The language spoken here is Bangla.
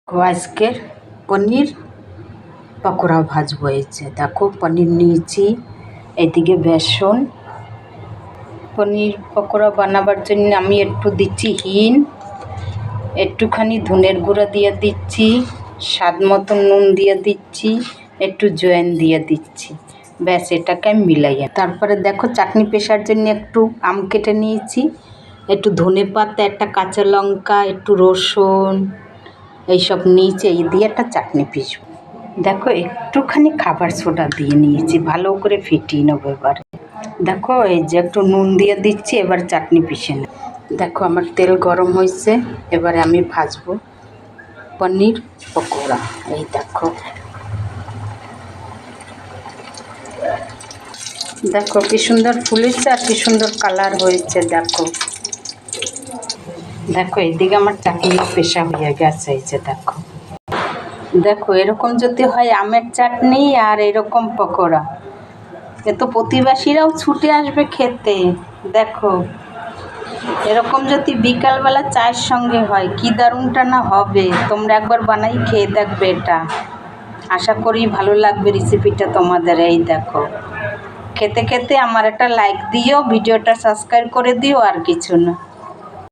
আজকের পনির পকোড়া ভাজবো। হয়েছে দেখো, পনির নিয়েছি, এদিকে বেসন। পনির পকোড়া বানাবার জন্য আমি একটু দিচ্ছি হিং, একটুখানি ধনের গুঁড়া দিয়ে দিচ্ছি, স্বাদ মতো নুন দিয়ে দিচ্ছি, একটু জোয়ান দিয়ে দিচ্ছি। ব্যাস, এটাকে আমি মিলাই। তারপরে দেখো, চাটনি পেশার জন্য একটু আম কেটে নিয়েছি, একটু ধনে পাতা, একটা কাঁচা লঙ্কা, একটু রসুন, এইসব নিয়েছি। এই দিয়ে একটা চাটনি পিসবো। দেখো, একটুখানি খাবার সোডা দিয়ে নিয়েছি, ভালো করে ফিটিয়ে নেবো। এবারে দেখো, এই যে একটু নুন দিয়ে দিচ্ছি, এবার চাটনি পিষে নেব। দেখো, আমার তেল গরম হয়েছে, এবারে আমি ভাজবো পনির পকোড়া। এই দেখো, দেখো কি সুন্দর ফুলেছে আর কি সুন্দর কালার হয়েছে। দেখো দেখো, এইদিকে আমার চাটনি পেশা হয়ে গেছে। এই যে দেখো, দেখো এরকম যদি হয় আমের চাটনি আর এরকম পকোড়া, এ তো প্রতিবেশীরাও ছুটে আসবে খেতে। দেখো, এরকম যদি বিকালবেলা চায়ের সঙ্গে হয়, কি দারুণটা না হবে। তোমরা একবার বানাই খেয়ে দেখবে, এটা আশা করি ভালো লাগবে রেসিপিটা তোমাদের। এই দেখো, খেতে খেতে আমার একটা লাইক দিও, ভিডিওটা সাবস্ক্রাইব করে দিও, আর কিছু না।